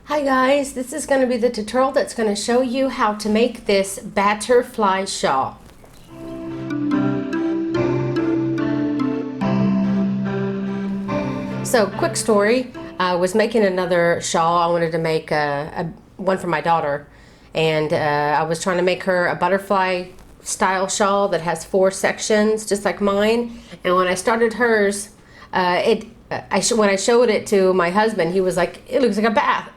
Hi guys, this is going to be the tutorial that's going to show you how to make this Bat-terfly Shawl. So, quick story, I was making another shawl. I wanted to make one for my daughter, and I was trying to make her a butterfly style shawl that has 4 sections just like mine. And when I started hers, when I showed it to my husband, he was like, it looks like a bat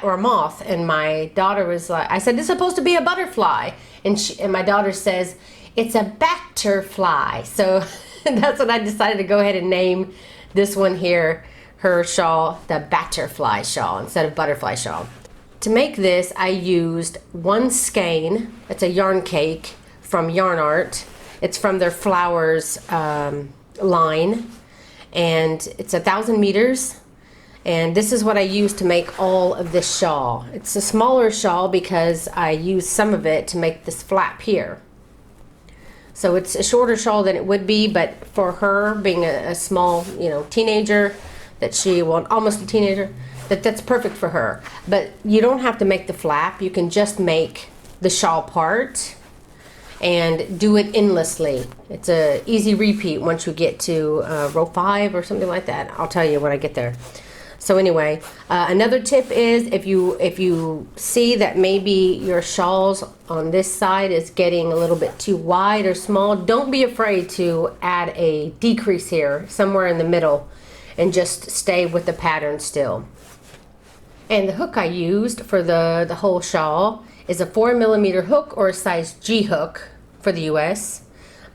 or a moth. And my daughter was like, I said, it's supposed to be a butterfly. And my daughter says, it's a bat-terfly. So that's what I decided to go ahead and name this one here, her shawl, the Bat-terfly Shawl instead of Butterfly Shawl. To make this, I used one skein. It's a yarn cake from Yarn Art. It's from their flowers line, and it's 1,000 meters. And this is what I used to make all of this shawl. It's a smaller shawl because I used some of it to make this flap here. So it's a shorter shawl than it would be, but for her being a small, teenager, almost a teenager, that's perfect for her. But you don't have to make the flap. You can just make the shawl part and do it endlessly. It's a easy repeat once you get to row 5 or something like that. I'll tell you when I get there. So anyway, another tip is if you see that maybe your shawls on this side is getting a little bit too wide or small, don't be afraid to add a decrease here somewhere in the middle and just stay with the pattern still. And the hook I used for the whole shawl is a 4mm hook or a size G hook for the US.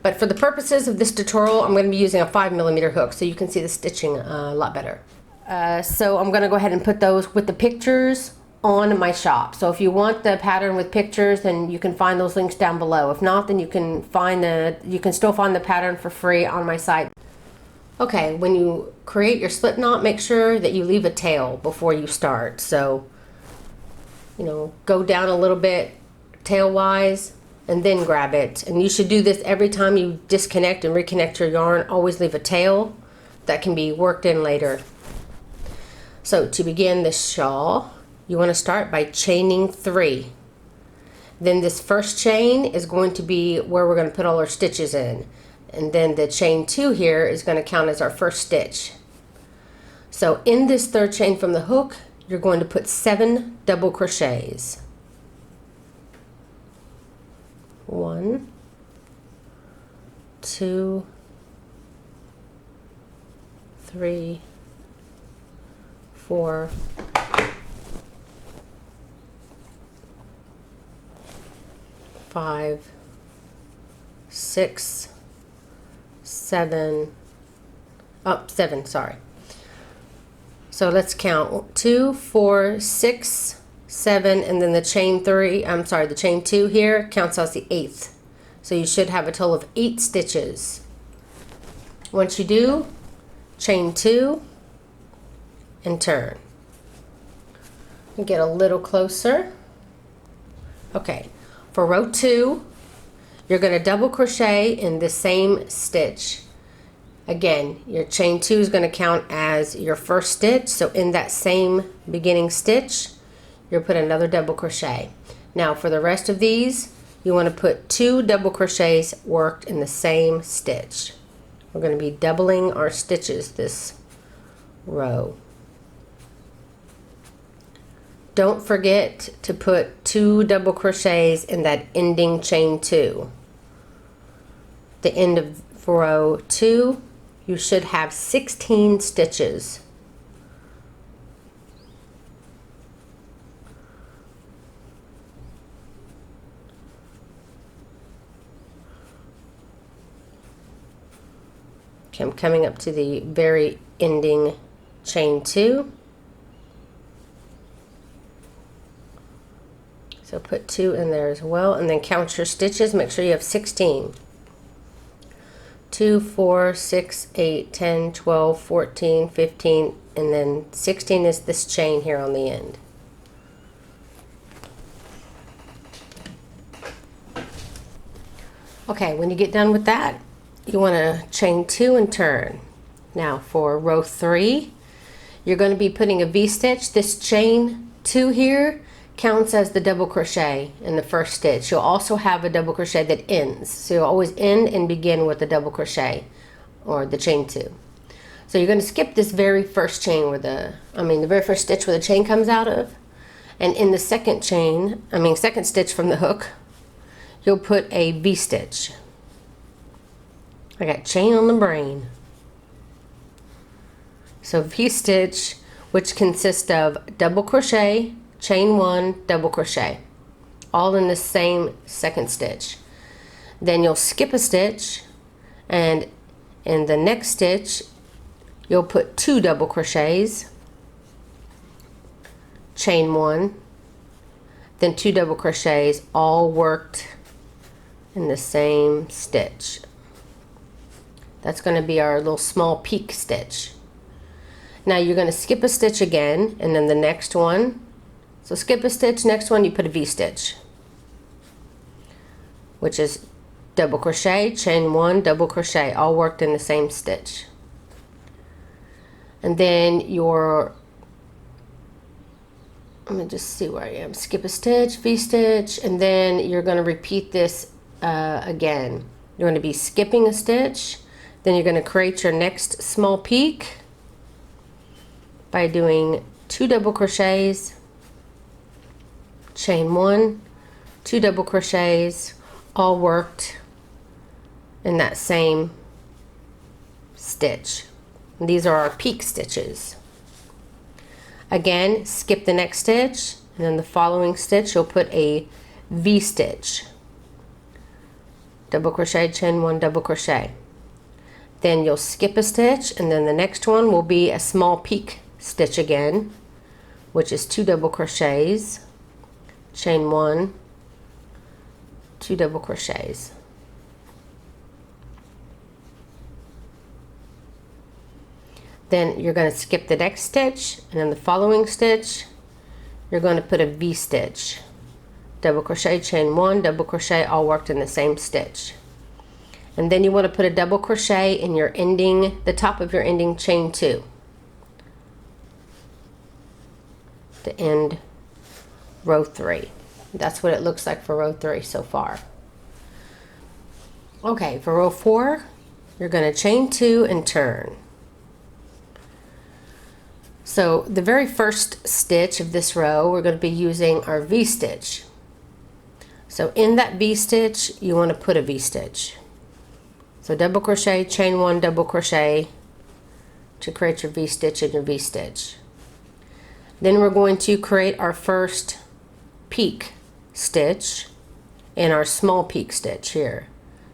But for the purposes of this tutorial, I'm going to be using a 5mm hook so you can see the stitching a lot better. So I'm going to go ahead and put those with the pictures on my shop. So if you want the pattern with pictures, then you can find those links down below. If not, then you can still find the pattern for free on my site. Okay, when you create your slip knot, make sure that you leave a tail before you start. So, go down a little bit tail wise and then grab it. And you should do this every time you disconnect and reconnect your yarn. Always leave a tail that can be worked in later. So to begin this shawl, you want to start by chaining 3. Then this first chain is going to be where we're going to put all our stitches in. And then the chain 2 here is going to count as our first stitch. So in this third chain from the hook, you're going to put 7 double crochets. 1, 2, 3, 4, 5, 6, 7, 7, sorry. So let's count 2, 4, 6, 7, and then the chain 2 here counts as the 8th. So you should have a total of 8 stitches. Once you do, chain 2 and turn. And get a little closer. Okay, for row 2, you're going to double crochet in the same stitch. Again, your chain 2 is going to count as your first stitch, so in that same beginning stitch, you'll put another double crochet. Now for the rest of these, you want to put 2 double crochets worked in the same stitch. We're going to be doubling our stitches this row. Don't forget to put 2 double crochets in that ending chain 2. The end of row 2, you should have 16 stitches. Okay, I'm coming up to the very ending chain 2. So put 2 in there as well, and then count your stitches. Make sure you have 16. 2, 4, 6, 8, 10, 12, 14, 15, and then 16 is this chain here on the end. Okay, when you get done with that, you want to chain 2 and turn. Now for row 3, you're going to be putting a V-stitch. This chain 2 here counts as the double crochet in the first stitch. You'll also have a double crochet that ends. So you'll always end and begin with a double crochet or the chain 2. So you're going to skip this very first chain where the very first stitch where the chain comes out of. And in the second stitch from the hook, you'll put a V-stitch. I got chain on the brain. So V-stitch, which consists of double crochet, chain 1, double crochet, all in the same second stitch. Then you'll skip a stitch, and in the next stitch you'll put 2 double crochets, chain 1, then 2 double crochets, all worked in the same stitch. That's going to be our little small peak stitch. Now you're going to skip a stitch again, and then the next one. So skip a stitch, next one you put a V-stitch, which is double crochet, chain 1, double crochet, all worked in the same stitch. And then let me just see where I am. Skip a stitch, V-stitch, and then you're going to repeat this again. You're going to be skipping a stitch, then you're going to create your next small peak by doing 2 double crochets, chain 1, 2 double crochets, all worked in that same stitch. And these are our peak stitches. Again, skip the next stitch, and then the following stitch you'll put a V-stitch, double crochet, chain 1, double crochet. Then you'll skip a stitch, and then the next one will be a small peak stitch again, which is 2 double crochets, chain 1, 2 double crochets. Then you're going to skip the next stitch, and then the following stitch you're going to put a V-stitch, double crochet, chain 1, double crochet, all worked in the same stitch. And then you want to put a double crochet in your ending, the top of your ending chain 2 to end row 3. That's what it looks like for row 3 so far. Okay, for row 4 you're going to chain 2 and turn. So the very first stitch of this row we're going to be using our V-stitch. So in that V-stitch you want to put a V-stitch. So double crochet, chain 1, double crochet to create your V-stitch and your V-stitch. Then we're going to create our first peak stitch in our small peak stitch here.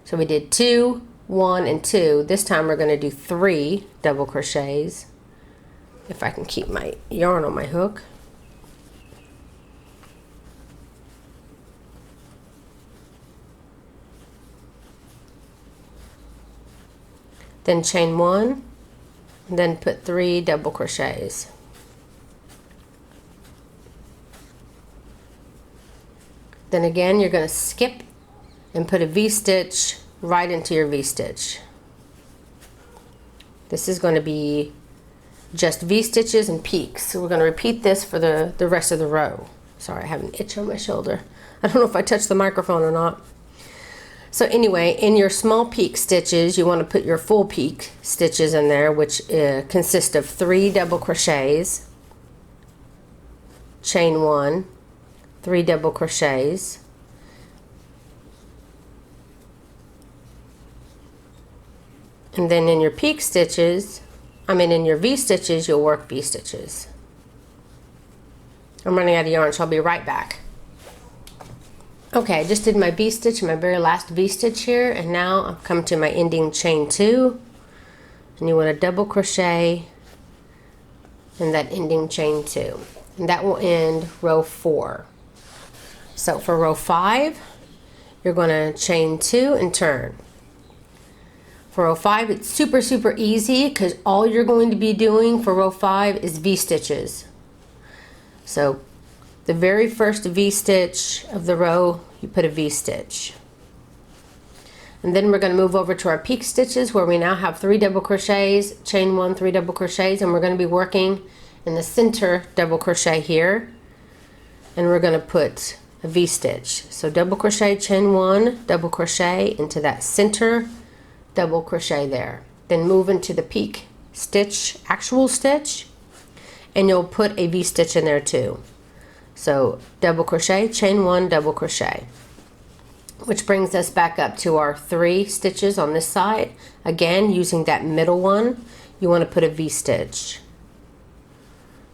So we did 2, 1, and 2. This time we're going to do 3 double crochets. If I can keep my yarn on my hook. Then chain 1, and then put 3 double crochets. Then again you're going to skip and put a V-stitch right into your V-stitch. This is going to be just V-stitches and peaks. So we're going to repeat this for the rest of the row. Sorry, I have an itch on my shoulder. I don't know if I touched the microphone or not. So anyway, in your small peak stitches, you want to put your full peak stitches in there, which consist of 3 double crochets, chain 1, 3 double crochets, and then in your peak stitches, in your V-stitches, you'll work V-stitches. I'm running out of yarn, so I'll be right back. Okay, I just did my V-stitch, my very last V-stitch here, and now I've come to my ending chain 2, and you want to double crochet in that ending chain 2, and that will end row 4. So for row 5, you're going to chain 2 and turn. For row 5, it's super easy because all you're going to be doing for row 5 is V-stitches. So the very first V-stitch of the row, you put a V-stitch. And then we're going to move over to our peak stitches where we now have 3 double crochets, chain 1, 3 double crochets, and we're going to be working in the center double crochet here and we're going to put a V-stitch. So double crochet, chain 1, double crochet into that center, double crochet there. Then move into the peak stitch, actual stitch, and you'll put a V-stitch in there too. So double crochet, chain 1, double crochet, which brings us back up to our 3 stitches on this side. Again, using that middle one, you want to put a V-stitch.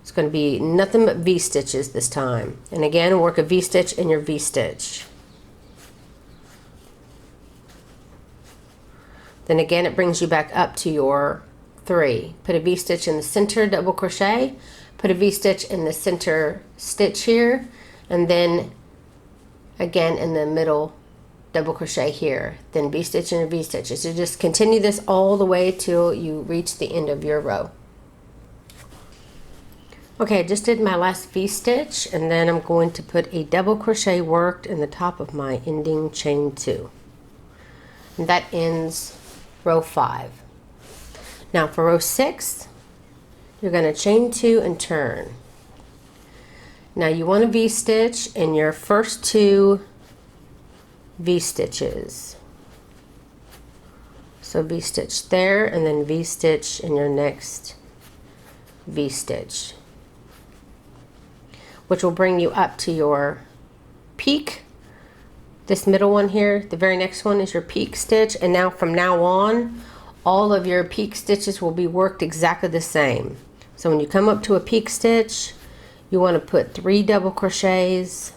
It's going to be nothing but V-stitches this time. And again, work a V-stitch in your V-stitch. Then again, it brings you back up to your 3. Put a V-stitch in the center, double crochet, put a V-stitch in the center stitch here, and then again in the middle, double crochet here, then V-stitch and V-stitches. So just continue this all the way till you reach the end of your row. Okay, I just did my last V-stitch, and then I'm going to put a double crochet worked in the top of my ending chain 2. And that ends row 5. Now for row 6, you're going to chain 2 and turn. Now you want to V-stitch in your first 2 V-stitches. So V-stitch there, and then V-stitch in your next V-stitch, which will bring you up to your peak. This middle one here, the very next one, is your peak stitch, and now from now on, all of your peak stitches will be worked exactly the same. So when you come up to a peak stitch, you want to put 3 double crochets,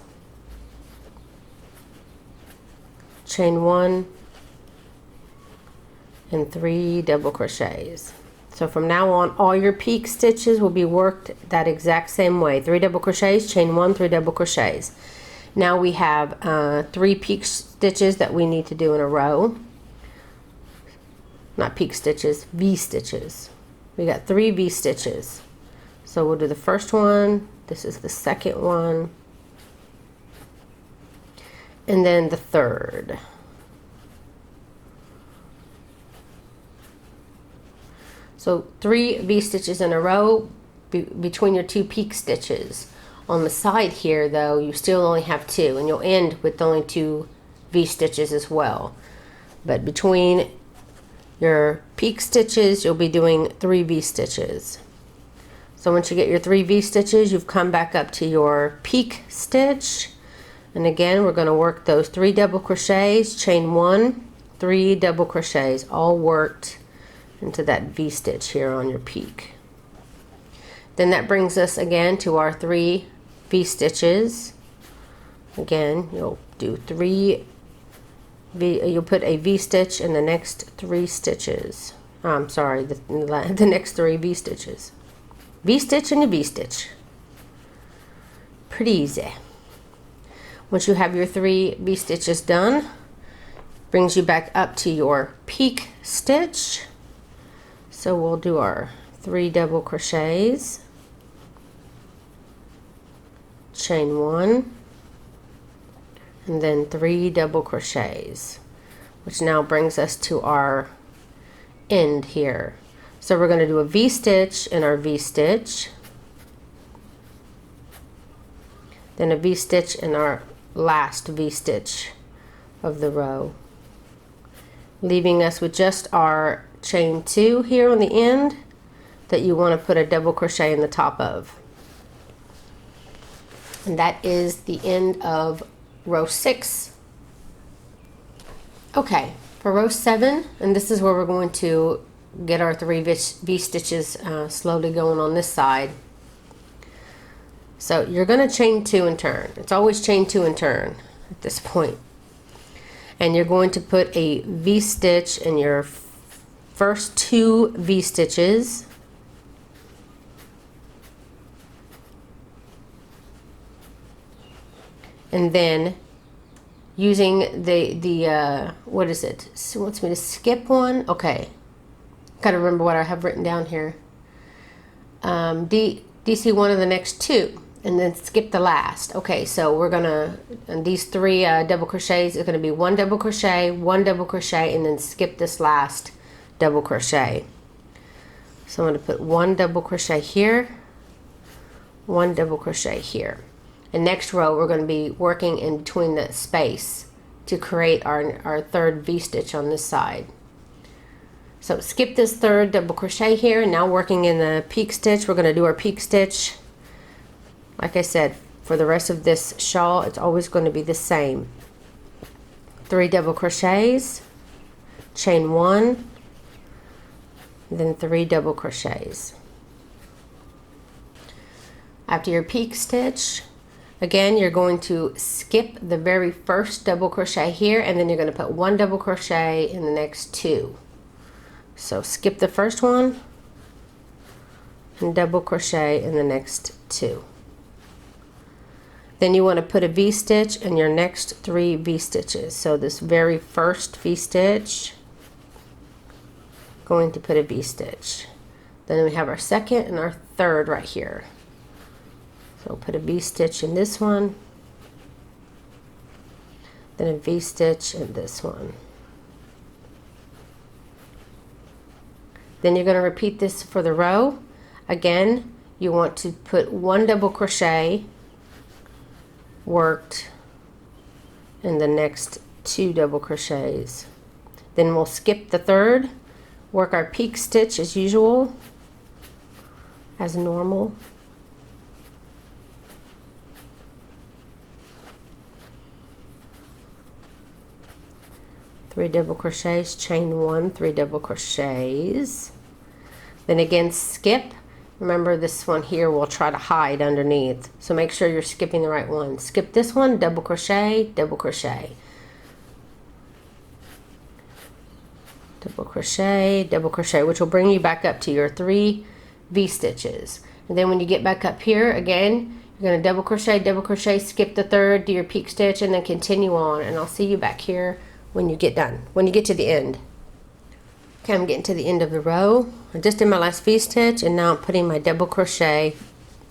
chain 1, and 3 double crochets. So from now on, all your peak stitches will be worked that exact same way. 3 double crochets, chain 1, 3 double crochets. Now we have 3 peak stitches that we need to do in a row. Not peak stitches, V stitches. We got 3 V stitches. So we'll do the first one, this is the second one, and then the third. So 3 V stitches in a row between your 2 peak stitches. On the side here though, you still only have 2, and you'll end with only 2 V stitches as well. But between your peak stitches, you'll be doing 3 V stitches. So once you get your 3 V stitches, you've come back up to your peak stitch. And again, we're going to work those 3 double crochets, chain 1, 3 double crochets, all worked into that V stitch here on your peak. Then that brings us again to our 3 V stitches. Again, you'll do 3 V, you'll put a V stitch in the next 3 stitches. I'm sorry, the next 3 V stitches. V stitch and a V stitch. Pretty easy. Once you have your 3 V stitches done, brings you back up to your peak stitch. So we'll do our 3 double crochets, chain 1, and then 3 double crochets, which now brings us to our end here. So we're going to do a V stitch in our V stitch, then a V stitch in our last V stitch of the row, leaving us with just our chain 2 here on the end that you want to put a double crochet in the top of. And that is the end of row 6. Okay, for row 7, and this is where we're going to get our 3 V stitches slowly going on this side. So you're going to chain 2 and turn. It's always chain 2 and turn at this point. And you're going to put a V stitch in your first 2 V stitches. And then using the what is it? So it wants me to skip one. Okay. Gotta remember what I have written down here. DC one of the next 2, and then skip the last. Okay, so we're gonna, and these 3 double crochets is gonna be 1 double crochet, 1 double crochet, and then skip this last double crochet. So I'm gonna put 1 double crochet here, 1 double crochet here. And next row we're going to be working in between the space to create our third V-stitch on this side. So skip this third double crochet here, and now working in the peak stitch, we're going to do our peak stitch. Like I said, for the rest of this shawl, it's always going to be the same. 3 double crochets, chain 1, then 3 double crochets. After your peak stitch, again, you're going to skip the very first double crochet here, and then you're going to put 1 double crochet in the next 2. So skip the first one and double crochet in the next 2. Then you want to put a V-stitch in your next 3 V-stitches. So this very first V-stitch, going to put a V-stitch. Then we have our second and our third right here. So put a V-stitch in this one, then a V-stitch in this one. Then you're going to repeat this for the row. Again, you want to put 1 double crochet worked in the next 2 double crochets. Then we'll skip the third, work our peak stitch as usual, as normal. Three double crochets, chain 1, 3 double crochets. Then again skip. Remember, this one here will try to hide underneath, so make sure you're skipping the right one. Skip this one, double crochet, double crochet, double crochet, double crochet, which will bring you back up to your 3 V-stitches. And then when you get back up here again, you're going to double crochet, skip the third, do your peak stitch, and then continue on. And I'll see you back here when you get done, when you get to the end. Okay, I'm getting to the end of the row. I just did my last V-stitch, and now I'm putting my double crochet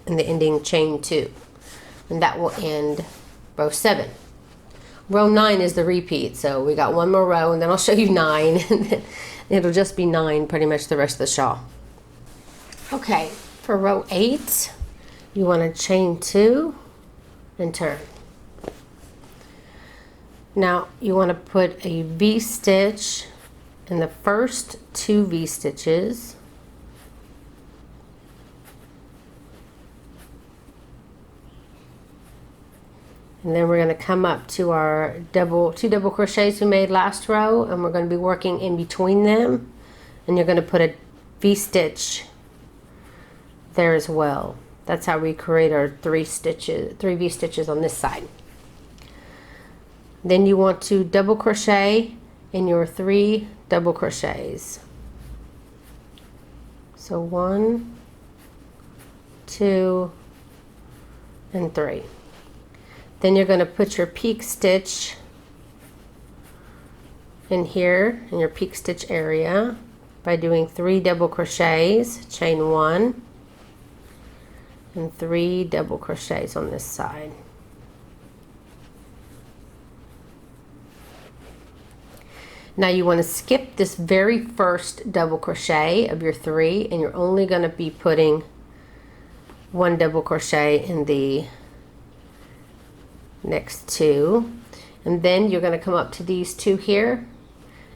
in the ending chain 2, and that will end row 7. Row 9 is the repeat, so we got 1 more row, and then I'll show you 9, and then it'll just be 9 pretty much the rest of the shawl. Okay, for row 8, you want to chain 2 and turn. Now you want to put a V-stitch in the first 2 V-stitches, and then we're going to come up to our 2 double crochets we made last row, and we're going to be working in between them, and you're going to put a V-stitch there as well. That's how we create our 3 V-stitches on this side. Then you want to double crochet in your 3 double crochets. So 1, 2, and 3. Then you're going to put your peak stitch in here in your peak stitch area by doing 3 double crochets, chain 1, and 3 double crochets on this side. Now you want to skip this very first double crochet of your 3, and you're only going to be putting 1 double crochet in the next 2, and then you're going to come up to these 2 here,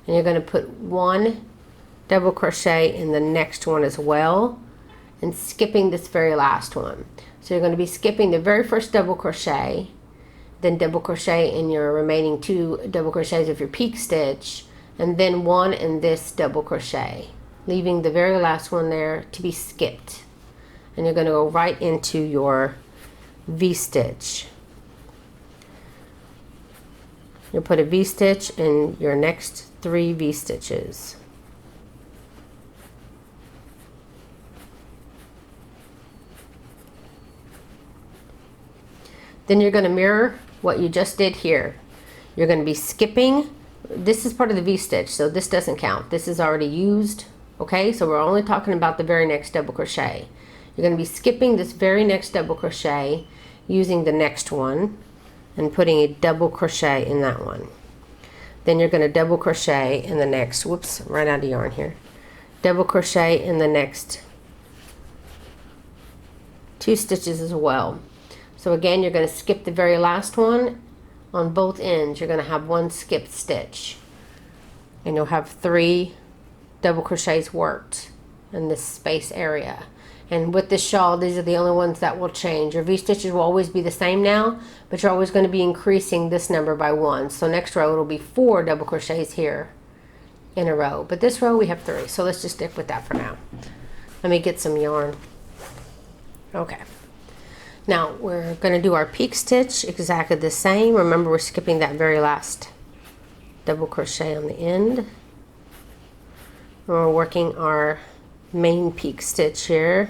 and you're going to put 1 double crochet in the next one as well, and skipping this very last one. So you're going to be skipping the very first double crochet, then double crochet in your remaining 2 double crochets of your peak stitch, and then 1 in this double crochet, leaving the very last one there to be skipped. And you're going to go right into your V-stitch. You'll put a V-stitch in your next 3 V-stitches. Then you're going to mirror what you just did here. You're going to be skipping. This is part of the V-stitch, so this doesn't count. This is already used. Okay, so we're only talking about the very next double crochet. You're going to be skipping this very next double crochet, using the next one and putting a double crochet in that one. Then you're going to double crochet in the next, whoops, right out of yarn here. Double crochet in the next 2 stitches as well. So again, you're going to skip the very last one. On both ends, you're going to have one skipped stitch. And you'll have 3 double crochets worked in this space area. And with this shawl, these are the only ones that will change. Your V-stitches will always be the same now, but you're always going to be increasing this number by 1. So next row, it'll be 4 double crochets here in a row. But this row, we have 3. So let's just stick with that for now. Let me get some yarn. Okay. Now, we're going to do our peak stitch exactly the same. Remember, we're skipping that very last double crochet on the end. And we're working our main peak stitch here.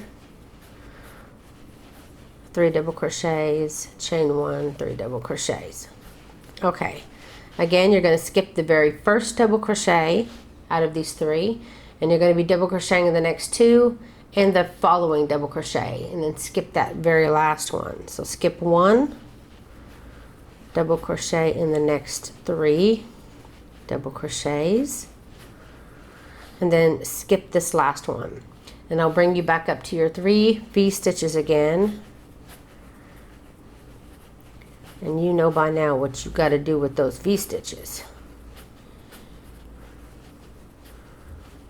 3 double crochets, chain 1, 3 double crochets. Okay, again, you're going to skip the very first double crochet out of these 3, and you're going to be double crocheting in the next 2 and the following double crochet, and then skip that very last one. So skip 1, double crochet in the next 3 double crochets, and then skip this last one. And I'll bring you back up to your 3 V-stitches again. And you know by now what you got to do with those V-stitches.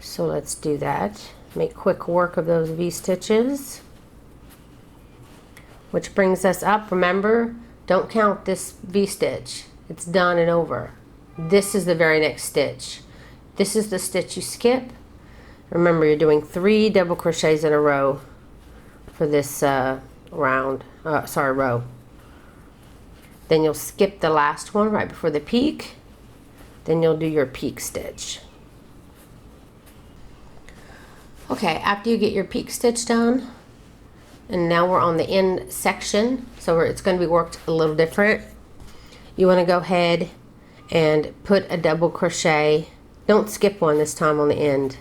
So let's do that. Make quick work of those V-stitches. Which brings us up. Remember, don't count this V-stitch. It's done and over. This is the very next stitch. This is the stitch you skip. Remember, you're doing 3 double crochets in a row for this row. Then you'll skip the last one right before the peak. Then you'll do your peak stitch. Okay, after you get your peak stitch done, and now we're on the end section, so it's going to be worked a little different. You want to go ahead and put a double crochet. Don't skip one this time on the end.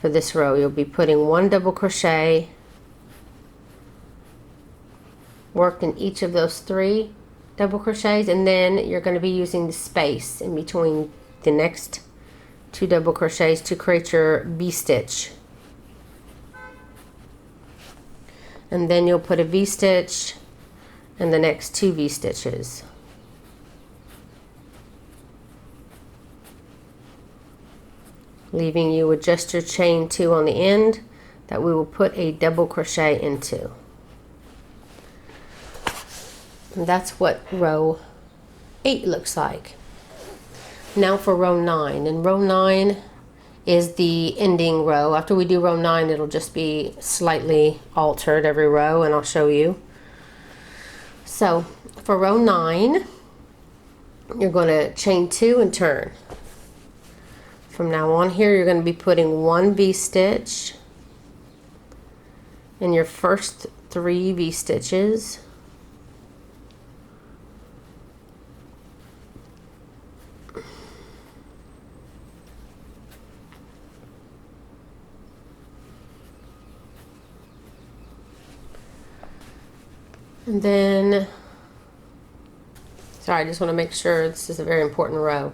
For this row, you'll be putting 1 double crochet worked in each of those 3 double crochets, and then you're going to be using the space in between the next 2 double crochets to create your V-stitch. And then you'll put a V-stitch in the next 2 V-stitches. Leaving you with just your chain 2 on the end that we will put a double crochet into. And that's what row 8 looks like. Now for row 9, and row 9 is the ending row. After we do row 9, it'll just be slightly altered every row, and I'll show you. So for row 9, you're going to chain 2 and turn. From now on here, you're going to be putting 1 V-stitch in your first 3 V-stitches. And then, sorry, I just want to make sure this is a very important row.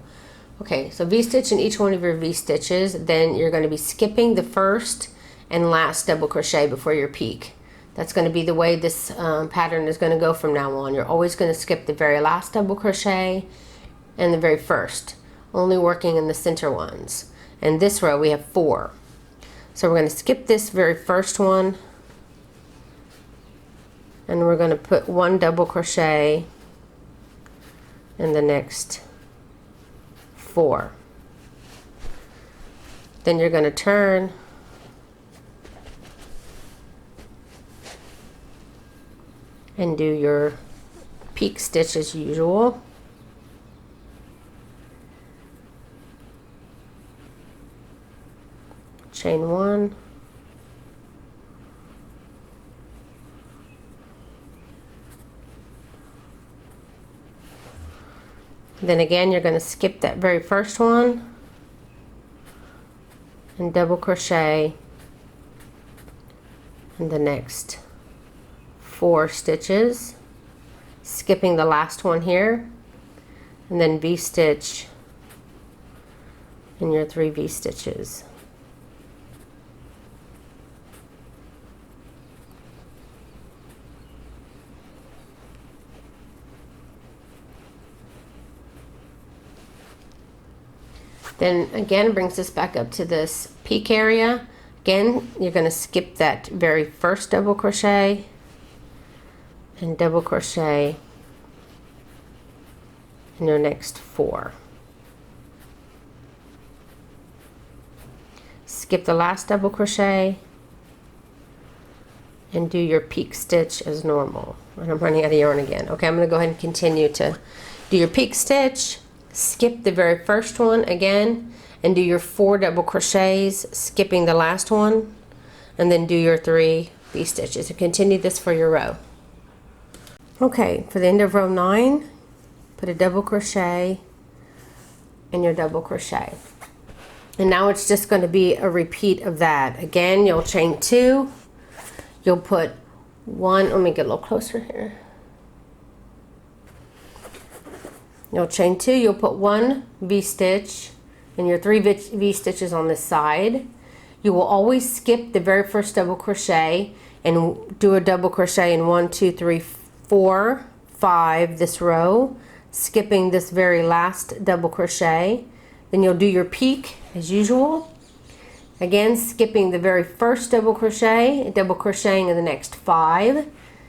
Okay, so V-stitch in each one of your V-stitches, then you're going to be skipping the first and last double crochet before your peak. That's going to be the way this pattern is going to go from now on. You're always going to skip the very last double crochet and the very first, only working in the center ones. And this row we have 4. So we're going to skip this very first one, and we're going to put 1 double crochet in the next 4. Then you're going to turn and do your peak stitch as usual. Chain 1. Then again, you're going to skip that very first one and double crochet in the next 4 stitches, skipping the last one here, and then V-stitch in your 3 V-stitches. Then again, brings us back up to this peak area. Again, you're going to skip that very first double crochet and double crochet in your next 4. Skip the last double crochet and do your peak stitch as normal. And I'm running out of yarn again. Okay, I'm going to go ahead and continue to do your peak stitch, skip the very first one again, and do your 4 double crochets, skipping the last one, and then do your 3 V-stitches. And continue this for your row. Okay, for the end of row 9, put a double crochet and your double crochet. And now it's just going to be a repeat of that. Again, you'll chain 2, you'll put 1, let me get a little closer here. You'll chain 2, you'll put 1 V-stitch and your 3 V-stitches on this side. You will always skip the very first double crochet and do a double crochet in 1, 2, 3, 4, 5 this row, skipping this very last double crochet. Then you'll do your peak as usual. Again, skipping the very first double crochet, double crocheting in the next 5,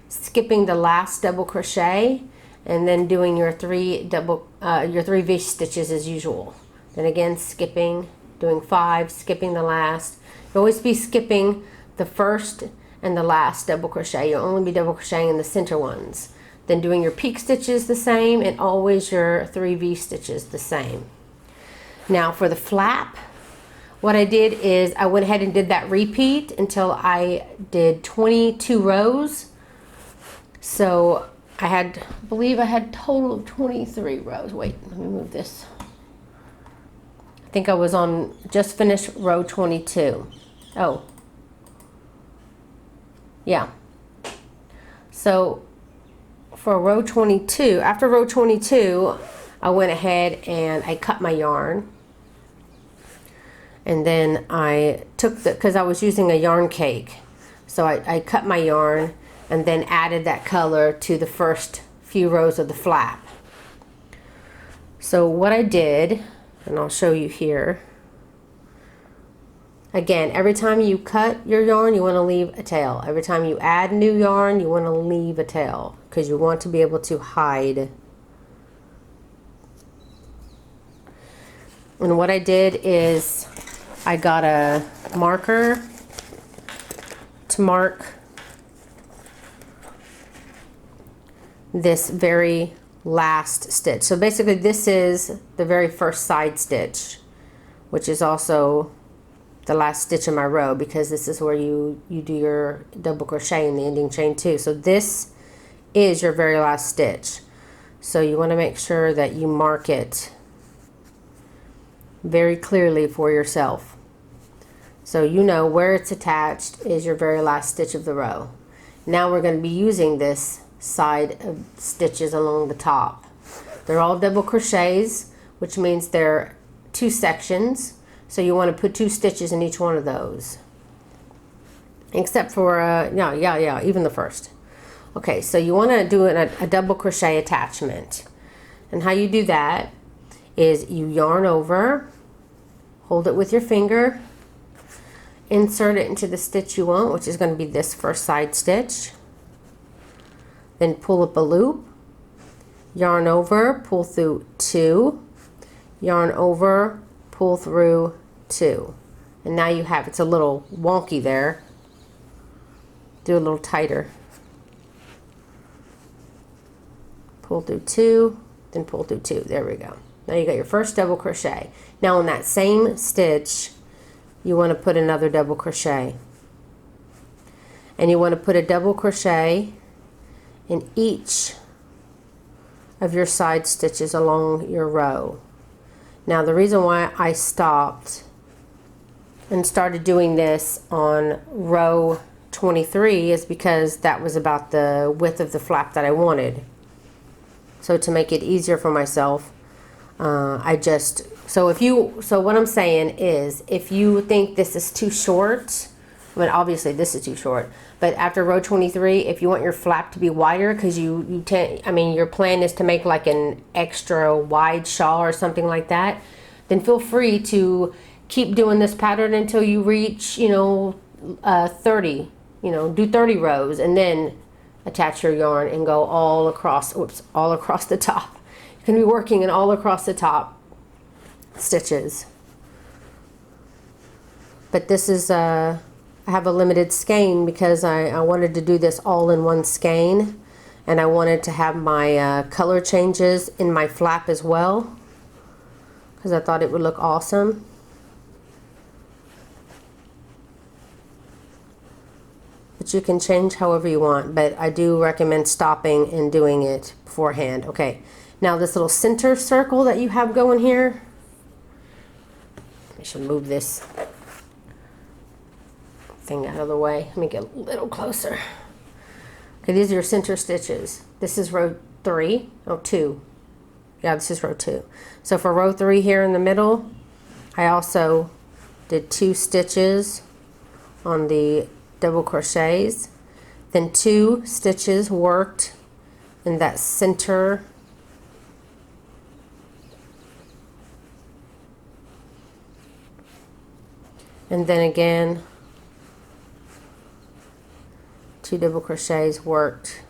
skipping the last double crochet, and then doing your 3 V stitches as usual. Then again, skipping, doing 5, skipping the last. You'll always be skipping the first and the last double crochet. You'll only be double crocheting in the center ones. Then doing your peak stitches the same, and always your 3 V stitches the same. Now for the flap, what I did is I went ahead and did that repeat until I did 22 rows. So I believe I had a total of 23 rows. Wait, let me move this. I think I was on, just finished row 22. Oh, yeah. So for row 22, after row 22, I went ahead and I cut my yarn. And then I took because I was using a yarn cake. So I cut my yarn and then added that color to the first few rows of the flap. So what I did, and I'll show you here. Again, every time you cut your yarn, you want to leave a tail. Every time you add new yarn, you want to leave a tail because you want to be able to hide. And what I did is I got a marker to mark this very last stitch. So basically this is the very first side stitch, which is also the last stitch in my row because this is where you do your double crochet in the ending chain 2. So this is your very last stitch. So you want to make sure that you mark it very clearly for yourself. So you know where it's attached is your very last stitch of the row. Now we're going to be using this side of stitches along the top. They're all double crochets, which means they're 2 sections. So you want to put 2 stitches in each one of those. Except for, even the first. Okay, so you want to do a double crochet attachment. And how you do that is you yarn over, hold it with your finger, insert it into the stitch you want, which is going to be this first side stitch. Then pull up a loop, yarn over, pull through 2, yarn over, pull through 2. And now you have, it's a little wonky there. Do a little tighter. Pull through 2, then pull through 2. There we go. Now you got your first double crochet. Now on that same stitch, you want to put another double crochet. And you want to put a double crochet in each of your side stitches along your row. Now the reason why I stopped and started doing this on row 23 is because that was about the width of the flap that I wanted. So to make it easier for myself, so what I'm saying is, if you think this is too short, I mean, obviously this is too short, but after row 23, if you want your flap to be wider, because your plan is to make like an extra wide shawl or something like that, then feel free to keep doing this pattern until you reach, 30, do 30 rows, and then attach your yarn and go all across, all across the top. You're going to be working in all across the top stitches. But this is, I have a limited skein because I wanted to do this all in one skein, and I wanted to have my color changes in my flap as well, because I thought it would look awesome. But you can change however you want, but I do recommend stopping and doing it beforehand. Okay, now this little center circle that you have going here, I should move this thing out of the way. Let me get a little closer. Okay, these are your center stitches. This is row 3, oh 2. Yeah, this is row 2. So for row 3 here in the middle, I also did 2 stitches on the double crochets, then 2 stitches worked in that center and then again 2 double crochets worked.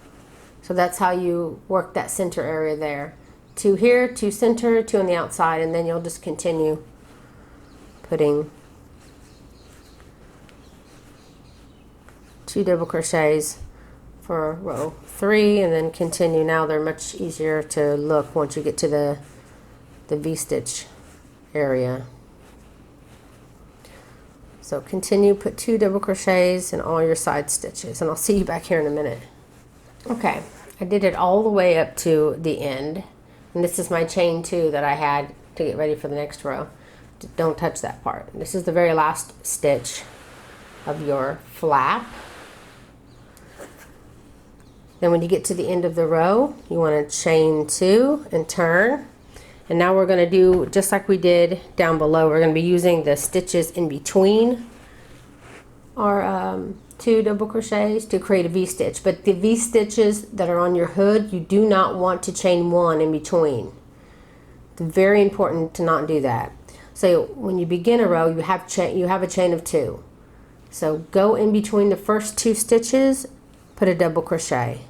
So that's how you work that center area there. 2 here, 2 center, 2 on the outside, and then you'll just continue putting 2 double crochets for row 3, and then continue. Now they're much easier to look once you get to the V-stitch area. So continue, put 2 double crochets in all your side stitches, and I'll see you back here in a minute. Okay, I did it all the way up to the end, and this is my chain 2 that I had to get ready for the next row. Don't touch that part. This is the very last stitch of your flap. Then when you get to the end of the row, you want to chain 2 and turn. And now we're going to do just like we did down below. We're going to be using the stitches in between our 2 double crochets to create a V-stitch. But the V-stitches that are on your hood, you do not want to chain 1 in between. It's very important to not do that. So when you begin a row, you have a chain of 2. So go in between the first 2 stitches, put a double crochet,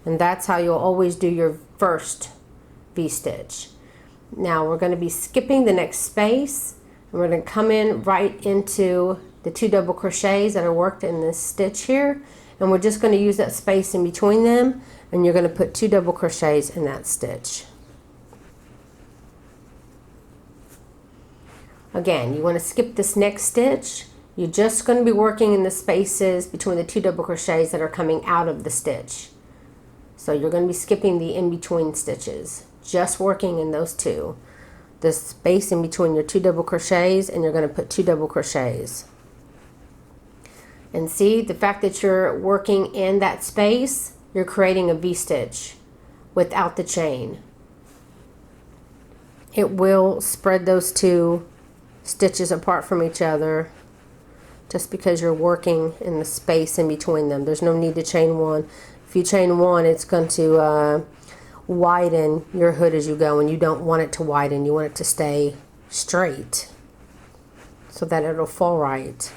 and that's how you'll always do your first V-stitch. Now we're going to be skipping the next space, and we're going to come in right into the 2 double crochets that are worked in this stitch here, and we're just going to use that space in between them, and you're going to put 2 double crochets in that stitch. Again, you want to skip this next stitch. You're just going to be working in the spaces between the 2 double crochets that are coming out of the stitch. So you're going to be skipping the in-between stitches, just working in those 2. The space in between your 2 double crochets, and you're going to put 2 double crochets. And see, the fact that you're working in that space, you're creating a V-stitch without the chain. It will spread those 2 stitches apart from each other just because you're working in the space in between them. There's no need to chain 1. If you chain 1, it's going to widen your hood as you go, and you don't want it to widen. You want it to stay straight so that it'll fall right.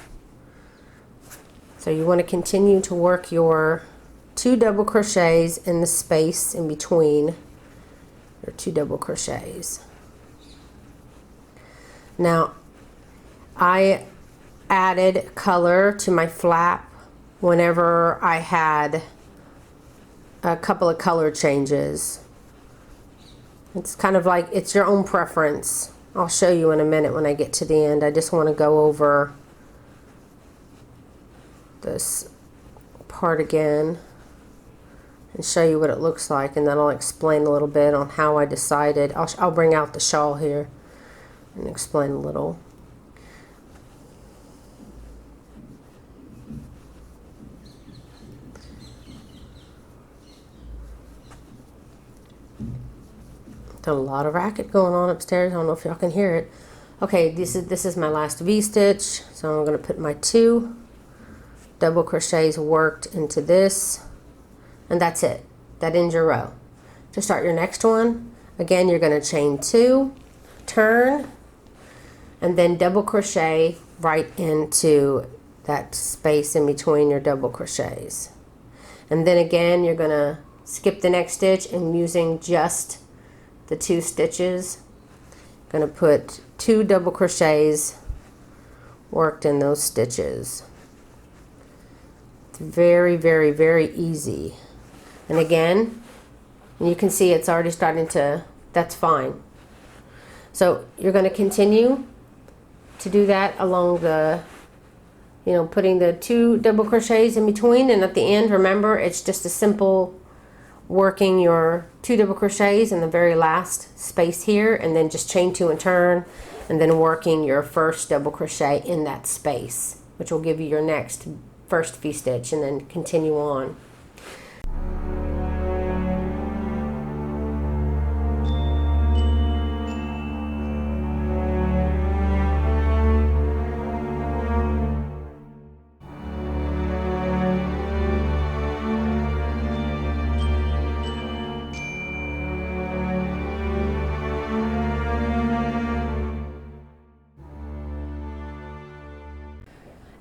So you want to continue to work your 2 double crochets in the space in between your 2 double crochets. Now I added color to my flap whenever I had a couple of color changes. It's kind of like, it's your own preference. I'll show you in a minute when I get to the end. I just want to go over this part again and show you what it looks like, and then I'll explain a little bit on how I decided. I'll bring out the shawl here and explain a little. Done a lot of racket going on upstairs. I don't know if y'all can hear it. Okay, this is my last V-stitch, so I'm going to put my 2 double crochets worked into this, and that's it. That ends your row. To start your next one, again, you're going to chain 2, turn, and then double crochet right into that space in between your double crochets. And then again, you're going to skip the next stitch and using just the 2 stitches, going to put 2 double crochets worked in those stitches. It's very, very, very easy. And again, you can see it's already starting to, that's fine. So you're going to continue to do that along the, you know, putting the 2 double crochets in between, and at the end, remember, it's just a simple working your 2 double crochets in the very last space here, and then just chain 2 and turn, and then working your first double crochet in that space, which will give you your next first V-stitch, and then continue on.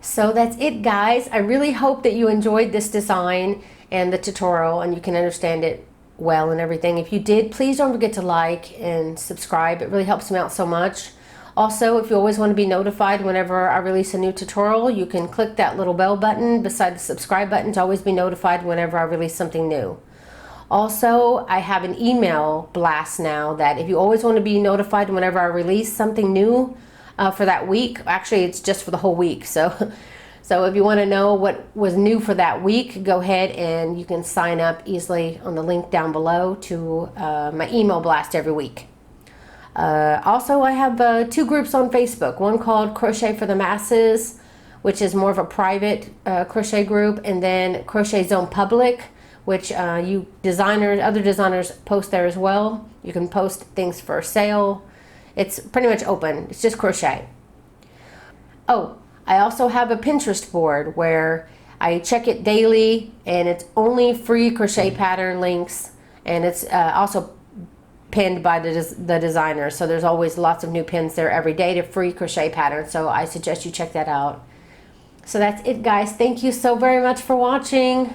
So that's it, guys. I really hope that you enjoyed this design and the tutorial and you can understand it well and everything. If you did, please don't forget to like and subscribe. It really helps me out so much. Also, if you always want to be notified whenever I release a new tutorial, you can click that little bell button beside the subscribe button to always be notified whenever I release something new. Also, I have an email blast now that if you always want to be notified whenever I release something new for that week, actually it's just for the whole week. So if you want to know what was new for that week, go ahead and you can sign up easily on the link down below to my email blast every week. Also, I have 2 groups on Facebook, one called Crochet for the Masses, which is more of a private crochet group, and then Crochet Zone Public, which you designers, other designers post there as well. You can post things for sale. It's pretty much open. It's just crochet. Oh, I also have a Pinterest board where I check it daily, and it's only free crochet pattern links, and it's also pinned by the designer. So there's always lots of new pins there every day to free crochet patterns. So I suggest you check that out. So that's it, guys. Thank you so very much for watching.